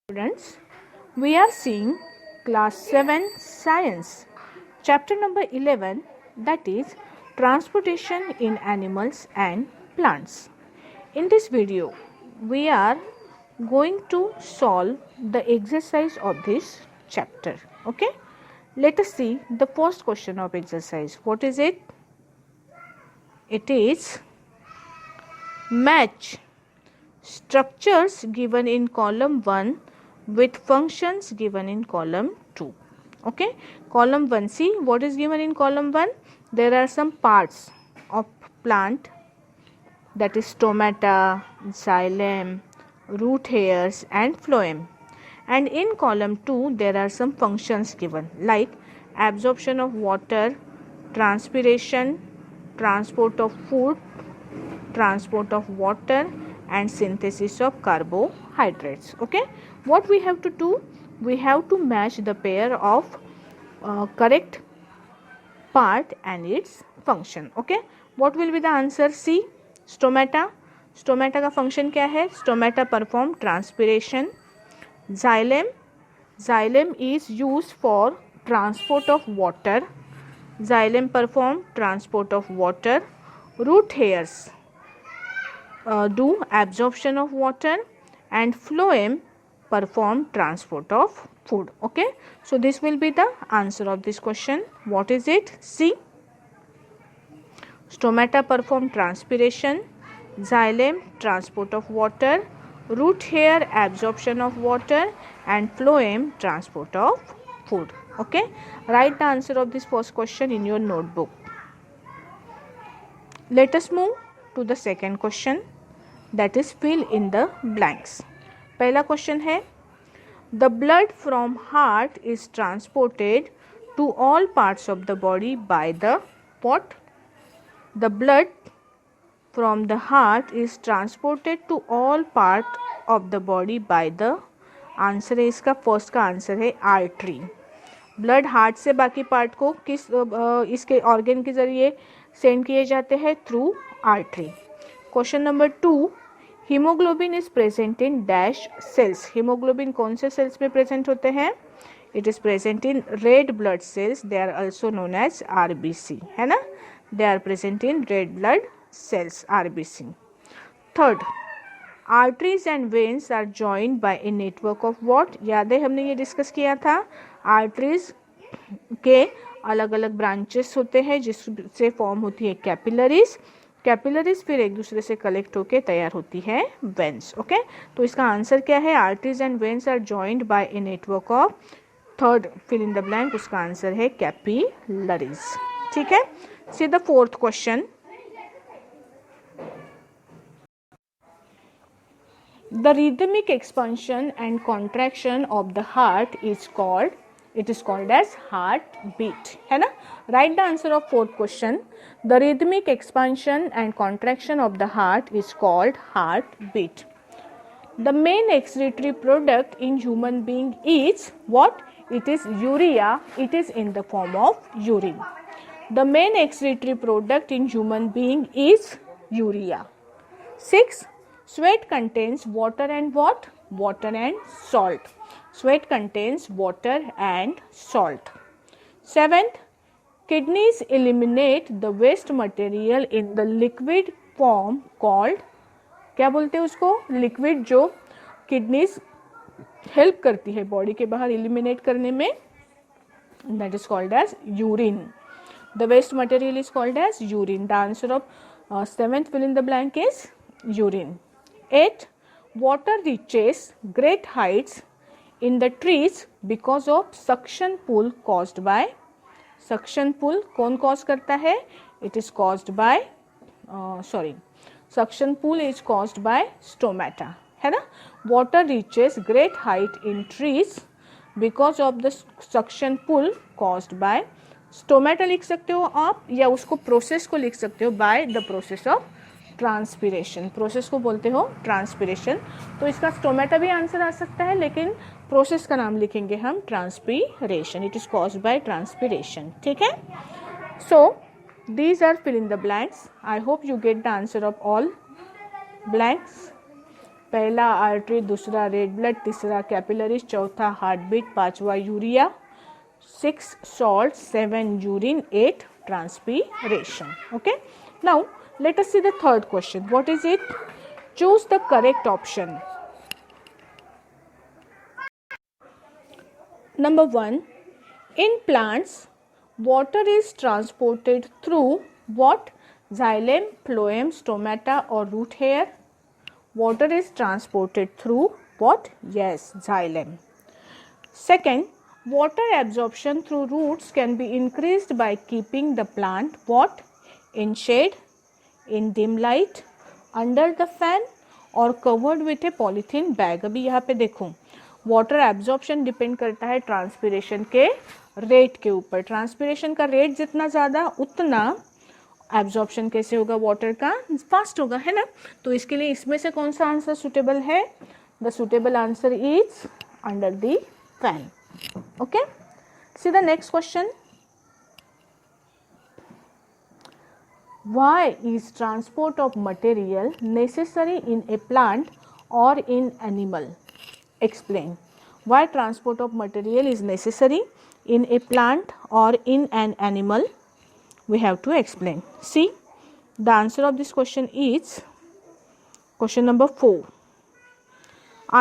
Students, we are seeing class 7 science chapter number 11, that is transportation in animals and plants. In this video we are going to solve the exercise of this chapter. Okay, let us see the first question of exercise. What is it? It is match structures given in column 1 with functions given in column 2. Okay, column 1, see what is given in column 1. There are some parts of plant, that is stomata, xylem, root hairs and phloem, and in column 2 there are some functions given like absorption of water, transpiration, transport of food, transport of water and synthesis of carbohydrates. Okay, what we have to do? We have to match the pair of correct part and its function. Okay, what will be the answer? C. Stomata. Stomata का function क्या है? Stomata perform transpiration. Xylem. Xylem is used for transport of water. Xylem perform transport of water. Root hairs do absorption of water and phloem perform transport of food. Okay, so this will be the answer of this question. What is it? C. Stomata perform transpiration, xylem transport of water, root hair absorption of water and phloem transport of food. Okay, write the answer of this first question in your notebook. Let us move to the second question, that is fill in the blanks. पहला question है, the blood from heart is transported to all parts of the body by the what? The blood from the heart is transported to all part of the body by the, answer है इसका first का answer है artery. Blood heart से बाकी part को किस इसके organ के जरिए सेंड किए जाते हैं? Through artery. Question number 2, haemoglobin is present in dash cells. Haemoglobin कौन से सेल्स में प्रेजेंट होते हैं? It is present in red blood cells. They are also known as RBC, है ना. They are present in red blood cells, RBC. Third, arteries and veins are joined by a network of what? याद है हमने ये discuss किया था. Arteries के अलग अलग ब्रांचेस होते हैं जिससे फॉर्म होती है कैपिलरीज. कैपिलरीज फिर एक दूसरे से कलेक्ट होकर तैयार होती है वेन्स. ओके, तो इसका आंसर क्या है? Arteries and veins are joined by a network of, third fill in the blank, उसका आंसर है कैपिलरीज. ठीक है. See the fourth question. The rhythmic expansion and contraction of the heart is called, it is called as heartbeat, है ना. Write the answer of fourth question. The rhythmic expansion and contraction of the heart is called heartbeat. The main excretory product in human being is what? It is urea. It is in the form of urine. The main excretory product in human being is urea. 6. Sweat contains water and what? Water and salt. Sweat contains water and salt. 7th, kidneys eliminate the waste material in the liquid form called, क्या बोलते हैं उसको? Liquid जो kidneys help करती है body के बाहर eliminate करने में, that is called as urine. The waste material is called as urine. The answer of 7th fill in the blank is urine. 8. Water reaches great heights in the trees because of suction pull caused by, suction pull कौन cause करता है? It is caused by suction pull is caused by stomata, है ना. Water reaches great height in trees because of the suction pull caused by stomata लिख सकते हो आप, या उसको प्रोसेस को लिख सकते हो by the process of transpiration. Process को बोलते हो ट्रांसपिरेशन. तो इसका स्टोमेटा भी आंसर आ सकता है, लेकिन प्रोसेस का नाम लिखेंगे हम transpiration. It is caused by transpiration. ठीक है. So these are fill in the blanks. I hope you get the answer of all blanks. पहला आर्टरी, दूसरा रेड ब्लड, तीसरा कैपिलरीज, चौथा हार्ट बीट, पांचवा urea, 6 salt, 7 urine, 8 transpiration. Okay, now let us see the third question. What is it? Choose the correct option. Number 1, in plants water is transported through what? Xylem, phloem, stomata or root hair? Water is transported through what? Yes, xylem. Second, water absorption through roots can be increased by keeping the plant what? In shade, in dim light, under the fan or covered with a polythene bag. अभी यहाँ पे देखो, water absorption depend करता है transpiration के rate के ऊपर. Transpiration का रेट जितना ज़्यादा उतना एब्जॉर्प्शन कैसे होगा, वाटर का फास्ट होगा, है ना. तो इसके लिए इसमें से कौन सा आंसर सुटेबल है? The suitable answer is under the fan. Okay, see the next question. Why is transport of material necessary in a plant or in animal? Explain. Why transport of material is necessary in a plant or in an animal? We have to explain. See, the answer of this question is question number 4.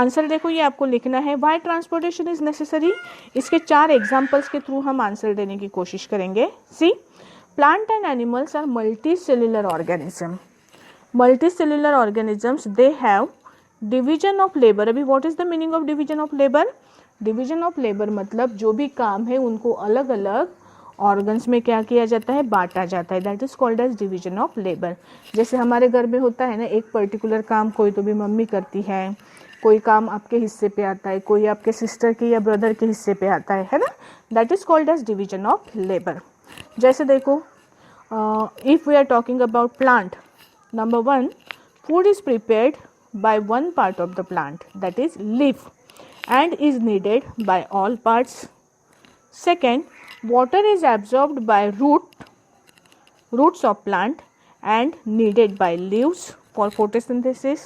Answer देखो, ये आपको लिखना है. Why transportation is necessary. इसके 4 examples के through हम answer देने की कोशिश करेंगे. सी, plant and animals are multicellular organism. Multicellular organisms, they have division of labor. अभी what is the meaning of division of labor? Division of labor मतलब जो भी काम है उनको अलग अलग ऑर्गन्स में क्या किया जाता है, बांटा जाता है. That is called as division of labour. जैसे हमारे घर में होता है ना, एक पर्टिकुलर काम कोई तो भी मम्मी करती है, कोई काम आपके हिस्से पे आता है, कोई आपके सिस्टर के या ब्रदर के हिस्से पे आता है ना. That is called as division of labour. जैसे देखो, if we are talking about plant, number 1, food is prepared by one part of the plant, that is leaf, and is needed by all parts. Second, water is absorbed by roots of plant and needed by leaves for photosynthesis.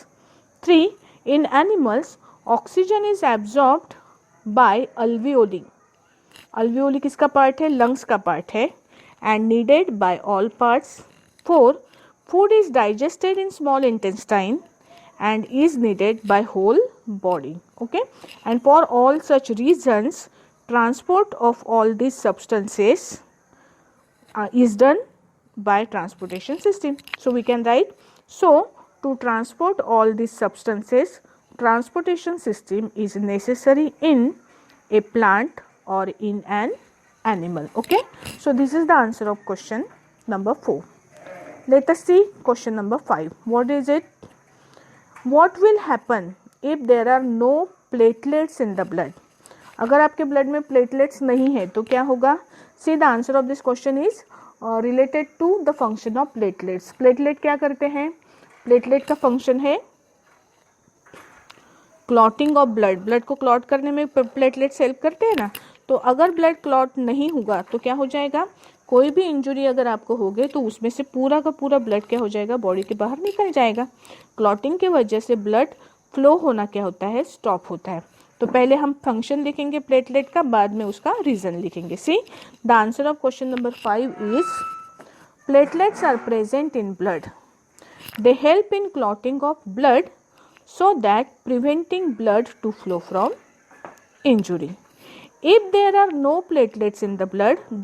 3, in animals oxygen is absorbed by alveoli. alveoli किसका part है? Lungs का part है. and needed by all parts. 4, food is digested in small intestine and is needed by whole body. Okay, and for all such reasons transport of all these substances is done by transportation system. So we can write, so to transport all these substances, transportation system is necessary in a plant or in an animal. Okay, so this is the answer of question number 4. Let us see question number 5. What is it? What will happen if there are no platelets in the blood? अगर आपके blood में platelets नहीं है तो क्या होगा? See, the answer of this question is related to the function of platelets. Platelet क्या करते हैं? प्लेटलेट का फंक्शन है क्लॉटिंग ऑफ ब्लड. ब्लड को क्लॉट करने में प्लेटलेट्स हेल्प करते हैं ना. तो अगर ब्लड क्लॉट नहीं होगा तो क्या हो जाएगा? कोई भी इंजुरी अगर आपको हो गई तो उसमें से पूरा का पूरा ब्लड क्या हो जाएगा? बॉडी के बाहर निकल जाएगा. क्लॉटिंग की वजह से ब्लड फ्लो होना क्या होता है? स्टॉप होता है. तो पहले हम फंक्शन लिखेंगे प्लेटलेट का, बाद में उसका रीजन लिखेंगे. See, the answer of question number 5 is platelets are present in blood. They help in clotting of blood so that preventing blood to flow from injury. If there are no platelets in the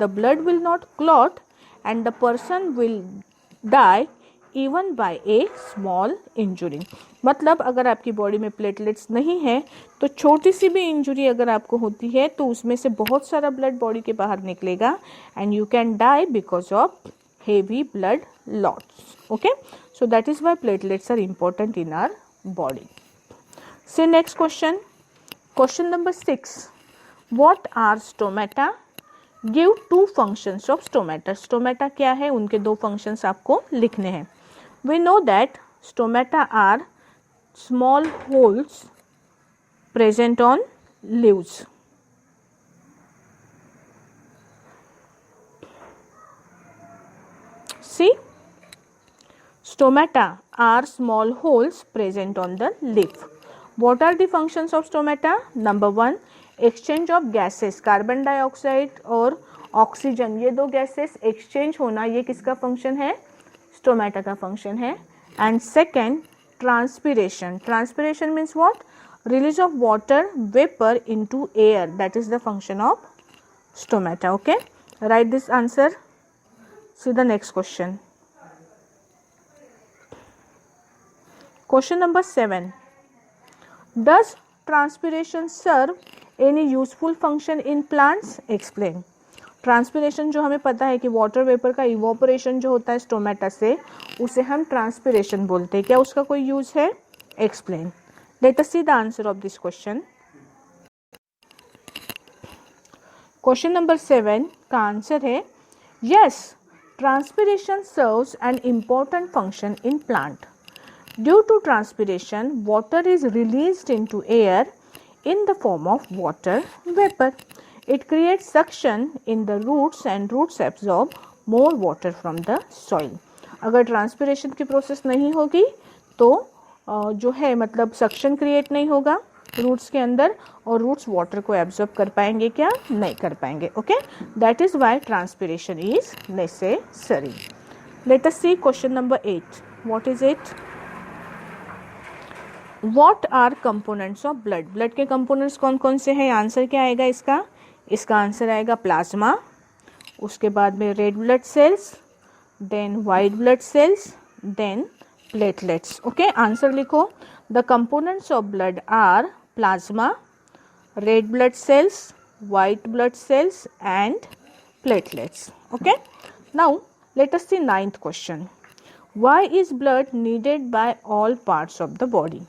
blood will not clot and the person will die even by a small injury. मतलब अगर आपकी body में platelets नहीं है तो छोटी सी भी injury अगर आपको होती है तो उसमें से बहुत सारा ब्लड बॉडी के बाहर निकलेगा and you can die because of heavy blood loss. Okay, so that is why platelets are important in our body. See next question. Question number 6. What are stomata? Give 2 functions of stomata. Stomata क्या है? उनके 2 functions आपको लिखने हैं. We know that stomata are small holes present on leaves. See, stomata are small holes present on the leaf. What are the functions of stomata? Number 1, exchange of gases, carbon dioxide और oxygen, ये दो gases exchange होना, ये किसका function है? Stomata का function है. And second, transpiration. Transpiration means what? Release of water vapour into air, that is the function of stomata. Okay, write this answer. See the next question. Question number 7. Does transpiration serve any useful function in plants? Explain. Transpiration जो हमें पता है कि water vapour का evaporation जो होता है stomata से, उसे हम ट्रांसपिरेशन बोलते हैं. क्या उसका कोई यूज है? Explain. Let us see the answer of this question. Question number 7 का आंसर है yes, transpiration serves an important function in plant. Due to transpiration water is released into air in the form of water vapor. It creates suction in the roots and roots absorb more water from the soil. अगर transpiration की process नहीं होगी तो जो है मतलब suction create नहीं होगा रूट्स के अंदर और रूट्स वाटर को एब्जॉर्ब कर पाएंगे क्या? नहीं कर पाएंगे. Okay, that is why transpiration is necessary. Let us see question number 8. What is it? What are components of blood? Blood के कंपोनेंट्स कौन कौन से हैं? आंसर क्या आएगा इसका? इसका आंसर आएगा प्लाज्मा, उसके बाद में red blood cells, then white blood cells, then platelets. Okay, answer लिखो. The components of blood are plasma, red blood cells, white blood cells and platelets. Okay, now let us see 9th question. Why is blood needed by all parts of the body?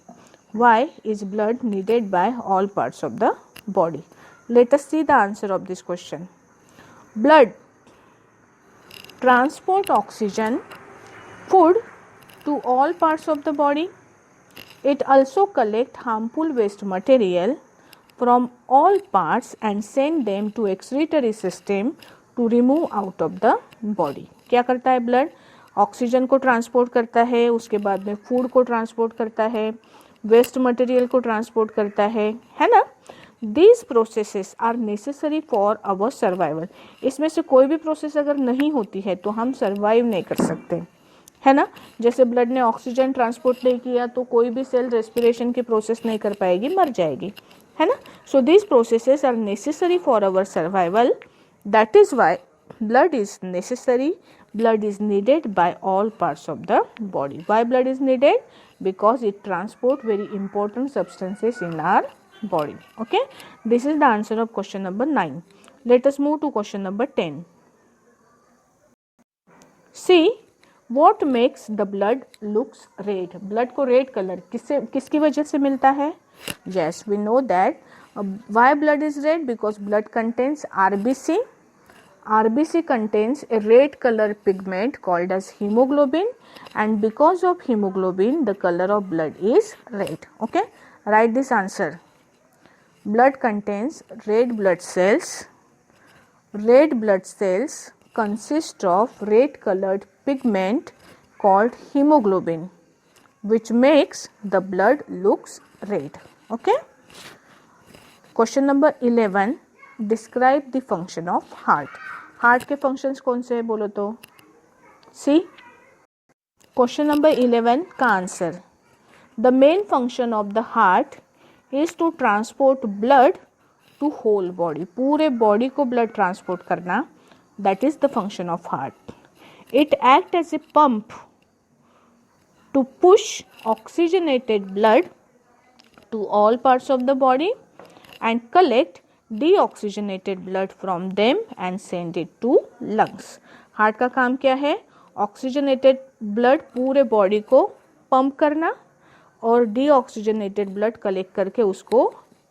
Why is blood needed by all parts of the body? Let us see the answer of this question. Blood transport oxygen, food to all parts of the body. It also collect harmful waste material from all parts and send them to excretory system to remove out of the body. क्या करता है blood? Oxygen को transport करता है, उसके बाद में food को ट्रांसपोर्ट करता है, वेस्ट मटेरियल को ट्रांसपोर्ट करता है ना. These processes are necessary for our survival. इसमें से कोई भी प्रोसेस अगर नहीं होती है तो हम सर्वाइव नहीं कर सकते, है ना. जैसे ब्लड ने ऑक्सीजन ट्रांसपोर्ट नहीं किया तो कोई भी सेल रेस्पिरेशन की प्रोसेस नहीं कर पाएगी, मर जाएगी, है ना. So these processes are necessary for our survival. That is why blood is necessary. Blood is needed by all parts of the body. Why blood is needed? Because it transport very important substances in our body. Okay, this is the answer of question number 9. Let us move to question number 10. See what makes the blood looks red. Blood को red color किसकी वजह से मिलता है? Yes, we know that. Why blood is red? Because blood contains RBC. RBC contains a red color pigment called as hemoglobin, and because of hemoglobin the color of blood is red. Okay, write this answer. Blood contains red blood cells. Red blood cells consist of red colored pigment called hemoglobin, which makes the blood looks red. Okay, question number 11. Describe the function of heart. Heart के functions कौन से है बोलो तो? सी question number 11 का आंसर. The main function of the heart is to transport blood to whole body. पूरे body को ब्लड ट्रांसपोर्ट करना, that is the function of heart. It act as a pump to push oxygenated blood to all parts of the body and collect deoxygenated blood from them and send it to lungs. Heart का काम क्या है? Oxygenated blood पूरे body को pump करना और deoxygenated blood collect करके उसको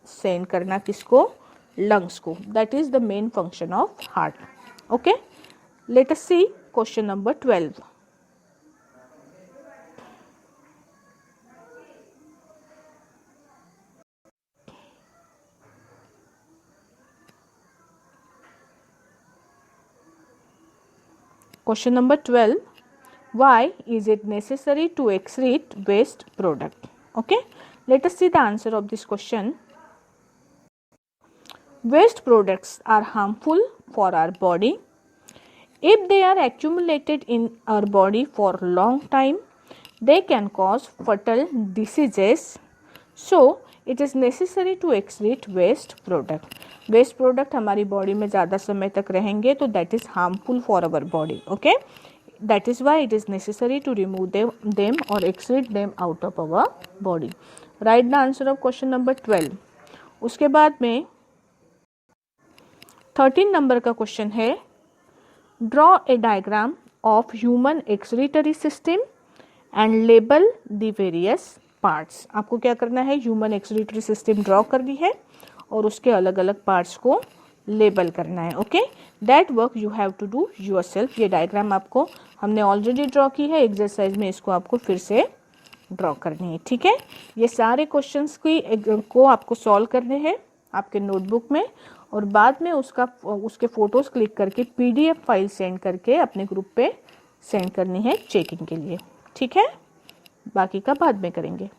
सेंड करना किसको? लंग्स को. That is the main function of heart. Okay, let us see question number 12. Question number 12. Why is it necessary to excrete waste product? Okay, let us see the answer of this question. Waste products are harmful for our body. If they are accumulated in our body for long time, they can cause fatal diseases. So it is necessary to excrete waste product. Waste product हमारी body में ज़्यादा समय तक रहेंगे तो that is harmful for our body. Okay, that is why it is necessary to remove them or excrete them out of our body. Write the answer of question number 12. उसके बाद में 13 नंबर का क्वेश्चन है, draw a diagram of human excretory system and label the various parts. आपको क्या करना है, human excretory system draw करनी है और उसके अलग अलग पार्ट्स को लेबल करना है। Okay, that work you have to do yourself. ये डायग्राम आपको हमने ऑलरेडी ड्रॉ की है एक्सरसाइज में, इसको आपको फिर से ड्रॉ करनी है। ठीक है, ये सारे क्वेश्चंस को आपको सॉल्व करने हैं आपके नोटबुक में और बाद में उसके फोटोज क्लिक करके PDF फाइल सेंड करके अपने ग्रुप पे सेंड करनी है चेकिंग के लिए। ठीक है, बाकी का बाद में करेंगे।